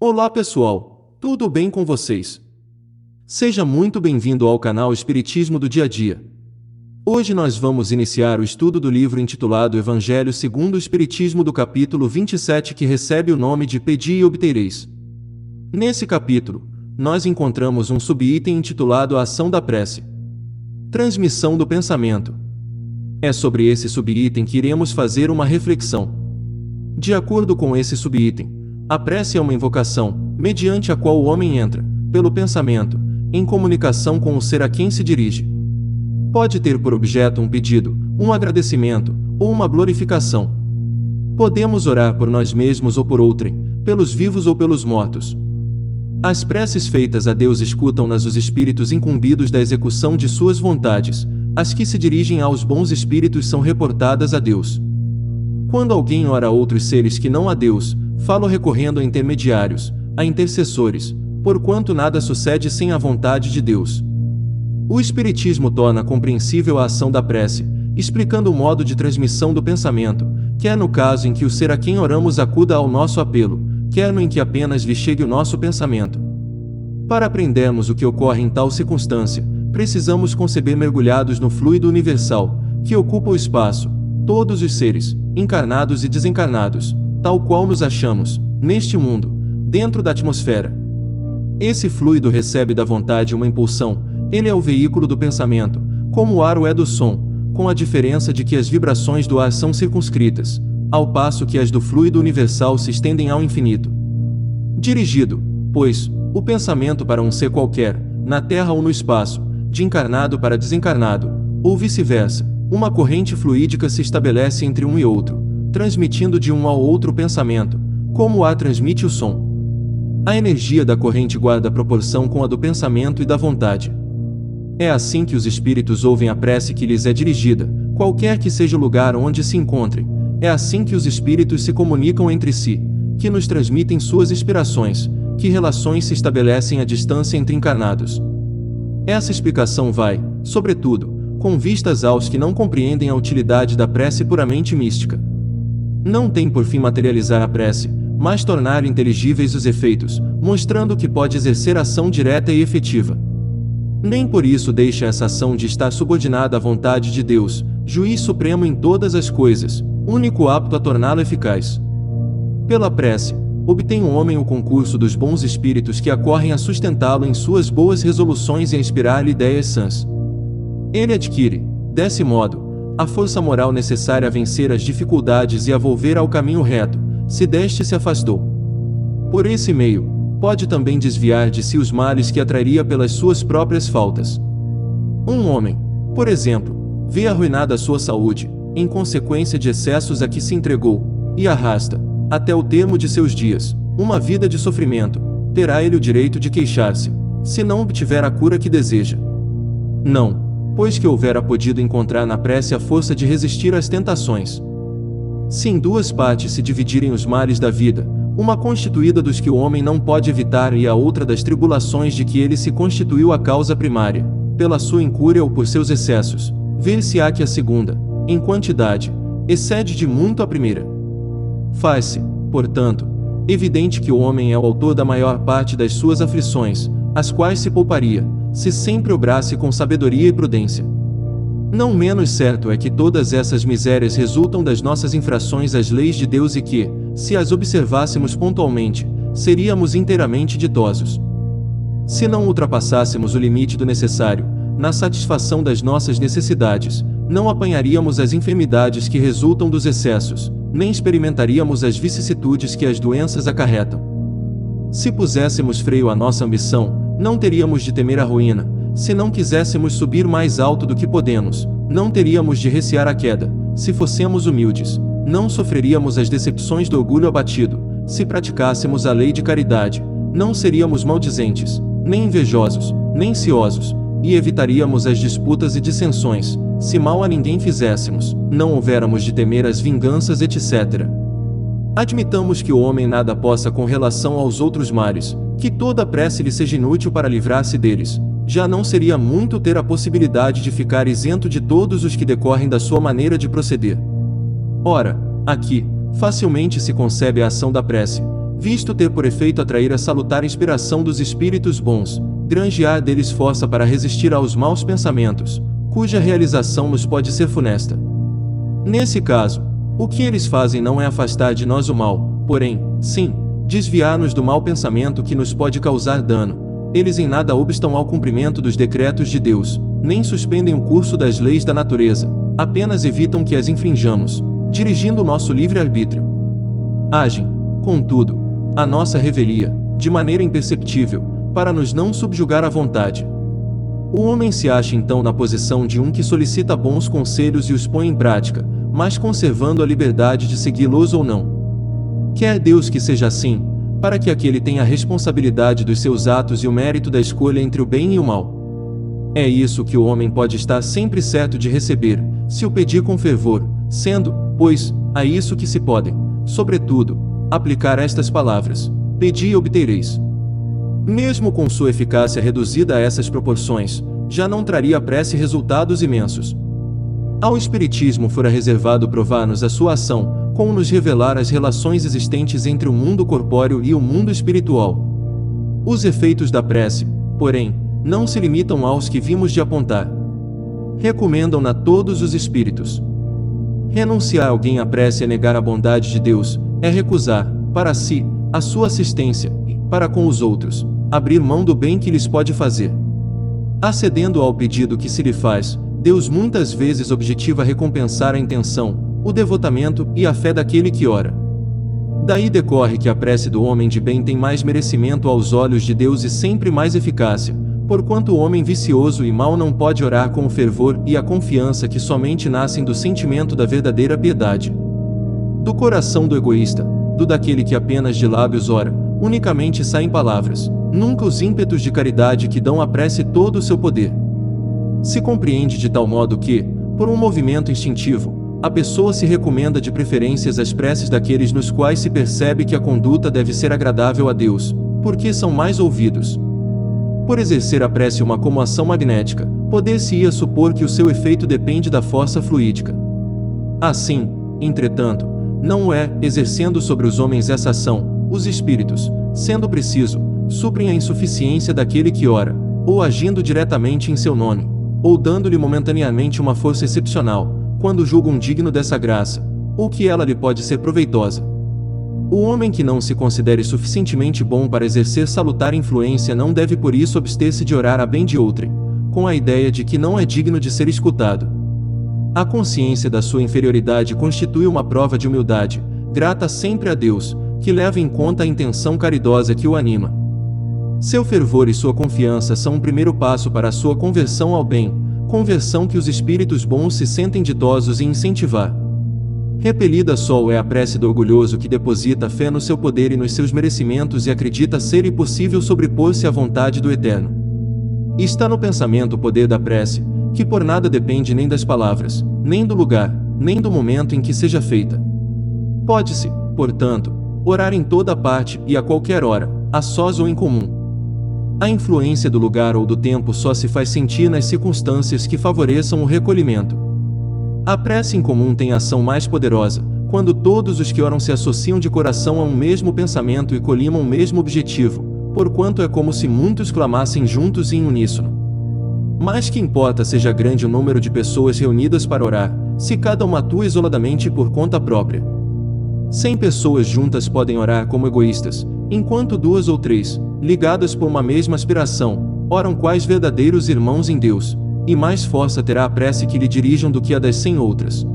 Olá pessoal, tudo bem com vocês? Seja muito bem-vindo ao canal Espiritismo do Dia a Dia. Hoje nós vamos iniciar o estudo do livro intitulado Evangelho segundo o Espiritismo do capítulo 27, que recebe o nome de Pedi e Obtereis. Nesse capítulo, nós encontramos um subitem intitulado A Ação da Prece. Transmissão do pensamento. É sobre esse subitem que iremos fazer uma reflexão. De acordo com esse subitem, a prece é uma invocação, mediante a qual o homem entra, pelo pensamento, em comunicação com o ser a quem se dirige. Pode ter por objeto um pedido, um agradecimento, ou uma glorificação. Podemos orar por nós mesmos ou por outrem, pelos vivos ou pelos mortos. As preces feitas a Deus escutam-nas os espíritos incumbidos da execução de suas vontades, as que se dirigem aos bons espíritos são reportadas a Deus. Quando alguém ora a outros seres que não a Deus, falo recorrendo a intermediários, a intercessores, porquanto nada sucede sem a vontade de Deus. O Espiritismo torna compreensível a ação da prece, explicando o modo de transmissão do pensamento, quer no caso em que o ser a quem oramos acuda ao nosso apelo, quer no em que apenas lhe chegue o nosso pensamento. Para aprendermos o que ocorre em tal circunstância, precisamos conceber mergulhados no fluido universal, que ocupa o espaço, todos os seres, encarnados e desencarnados, tal qual nos achamos, neste mundo, dentro da atmosfera. Esse fluido recebe da vontade uma impulsão, ele é o veículo do pensamento, como o ar o é do som, com a diferença de que as vibrações do ar são circunscritas, ao passo que as do fluido universal se estendem ao infinito. Dirigido, pois, o pensamento para um ser qualquer, na terra ou no espaço, de encarnado para desencarnado, ou vice-versa, uma corrente fluídica se estabelece entre um e outro, transmitindo de um ao outro o pensamento, como o ar transmite o som. A energia da corrente guarda proporção com a do pensamento e da vontade. É assim que os espíritos ouvem a prece que lhes é dirigida, qualquer que seja o lugar onde se encontrem. É assim que os espíritos se comunicam entre si, que nos transmitem suas inspirações, que relações se estabelecem à distância entre encarnados. Essa explicação vai, sobretudo, com vistas aos que não compreendem a utilidade da prece puramente mística. Não tem por fim materializar a prece, mas tornar inteligíveis os efeitos, mostrando que pode exercer ação direta e efetiva. Nem por isso deixa essa ação de estar subordinada à vontade de Deus, juiz supremo em todas as coisas, único apto a torná-la eficaz. Pela prece, obtém o homem o concurso dos bons espíritos que acorrem a sustentá-lo em suas boas resoluções e a inspirar-lhe ideias sãs. Ele adquire, desse modo, a força moral necessária a vencer as dificuldades e a volver ao caminho reto, se deste se afastou. Por esse meio, pode também desviar de si os males que atrairia pelas suas próprias faltas. Um homem, por exemplo, vê arruinada a sua saúde, em consequência de excessos a que se entregou, e arrasta, até o termo de seus dias, uma vida de sofrimento. Terá ele o direito de queixar-se, se não obtiver a cura que deseja? Não, pois que houvera podido encontrar na prece a força de resistir às tentações. Se em duas partes se dividirem os males da vida, uma constituída dos que o homem não pode evitar e a outra das tribulações de que ele se constituiu a causa primária, pela sua incúria ou por seus excessos, ver-se-á que a segunda, em quantidade, excede de muito a primeira. Faz-se, portanto, evidente que o homem é o autor da maior parte das suas aflições, as quais se pouparia, se sempre obrasse com sabedoria e prudência. Não menos certo é que todas essas misérias resultam das nossas infrações às leis de Deus e que, se as observássemos pontualmente, seríamos inteiramente ditosos. Se não ultrapassássemos o limite do necessário, na satisfação das nossas necessidades, não apanharíamos as enfermidades que resultam dos excessos, nem experimentaríamos as vicissitudes que as doenças acarretam. Se puséssemos freio à nossa ambição, não teríamos de temer a ruína. Se não quiséssemos subir mais alto do que podemos, não teríamos de recear a queda. Se fossemos humildes, não sofreríamos as decepções do orgulho abatido. Se praticássemos a lei de caridade, não seríamos maldizentes, nem invejosos, nem ciosos, e evitaríamos as disputas e dissensões. Se mal a ninguém fizéssemos, não houvéramos de temer as vinganças, etc. Admitamos que o homem nada possa com relação aos outros males, que toda prece lhe seja inútil para livrar-se deles. Já não seria muito ter a possibilidade de ficar isento de todos os que decorrem da sua maneira de proceder. Ora, aqui, facilmente se concebe a ação da prece, visto ter por efeito atrair a salutar inspiração dos espíritos bons, granjear deles força para resistir aos maus pensamentos, cuja realização nos pode ser funesta. Nesse caso, o que eles fazem não é afastar de nós o mal, porém, sim, desviar-nos do mau pensamento que nos pode causar dano. Eles em nada obstam ao cumprimento dos decretos de Deus, nem suspendem o curso das leis da natureza, apenas evitam que as infrinjamos, dirigindo o nosso livre-arbítrio. Agem, contudo, a nossa revelia, de maneira imperceptível, para nos não subjugar à vontade. O homem se acha então na posição de um que solicita bons conselhos e os põe em prática, mas conservando a liberdade de segui-los ou não. Quer Deus que seja assim, para que aquele tenha a responsabilidade dos seus atos e o mérito da escolha entre o bem e o mal. É isso que o homem pode estar sempre certo de receber, se o pedir com fervor, sendo, pois, a isso que se podem, sobretudo, aplicar estas palavras: pedi e obtereis. Mesmo com sua eficácia reduzida a essas proporções, já não traria a prece resultados imensos. Ao Espiritismo fora reservado provar-nos a sua ação, como nos revelar as relações existentes entre o mundo corpóreo e o mundo espiritual. Os efeitos da prece, porém, não se limitam aos que vimos de apontar. Recomendam-na todos os espíritos. Renunciar alguém à prece é negar a bondade de Deus, é recusar, para si, a sua assistência, e, para com os outros, abrir mão do bem que lhes pode fazer. Acedendo ao pedido que se lhe faz, Deus muitas vezes objetiva recompensar a intenção, o devotamento e a fé daquele que ora. Daí decorre que a prece do homem de bem tem mais merecimento aos olhos de Deus e sempre mais eficácia, porquanto o homem vicioso e mau não pode orar com o fervor e a confiança que somente nascem do sentimento da verdadeira piedade. Do coração do egoísta, do daquele que apenas de lábios ora, unicamente saem palavras, nunca os ímpetos de caridade que dão à prece todo o seu poder. Se compreende de tal modo que, por um movimento instintivo, a pessoa se recomenda de preferências às preces daqueles nos quais se percebe que a conduta deve ser agradável a Deus, porque são mais ouvidos. Por exercer a prece uma como ação magnética, poder-se-ia supor que o seu efeito depende da força fluídica. Assim, entretanto, não o é, exercendo sobre os homens essa ação, os espíritos, sendo preciso, suprem a insuficiência daquele que ora, ou agindo diretamente em seu nome, ou dando-lhe momentaneamente uma força excepcional, quando julgam digno dessa graça, ou que ela lhe pode ser proveitosa. O homem que não se considere suficientemente bom para exercer salutar influência não deve por isso abster-se de orar a bem de outrem, com a ideia de que não é digno de ser escutado. A consciência da sua inferioridade constitui uma prova de humildade, grata sempre a Deus, que leva em conta a intenção caridosa que o anima. Seu fervor e sua confiança são um primeiro passo para a sua conversão ao bem, conversão que os espíritos bons se sentem ditosos em incentivar. Repelida só é a prece do orgulhoso que deposita fé no seu poder e nos seus merecimentos e acredita ser impossível sobrepor-se à vontade do Eterno. Está no pensamento o poder da prece, que por nada depende nem das palavras, nem do lugar, nem do momento em que seja feita. Pode-se, portanto, orar em toda parte e a qualquer hora, a sós ou em comum. A influência do lugar ou do tempo só se faz sentir nas circunstâncias que favoreçam o recolhimento. A prece em comum tem ação mais poderosa, quando todos os que oram se associam de coração a um mesmo pensamento e colimam o mesmo objetivo, porquanto é como se muitos clamassem juntos e em uníssono. Mas que importa seja grande o número de pessoas reunidas para orar, se cada uma atua isoladamente por conta própria. 100 pessoas juntas podem orar como egoístas, enquanto 2 ou 3, ligadas por uma mesma aspiração, oram quais verdadeiros irmãos em Deus, e mais força terá a prece que lhe dirijam do que a das 100 outras.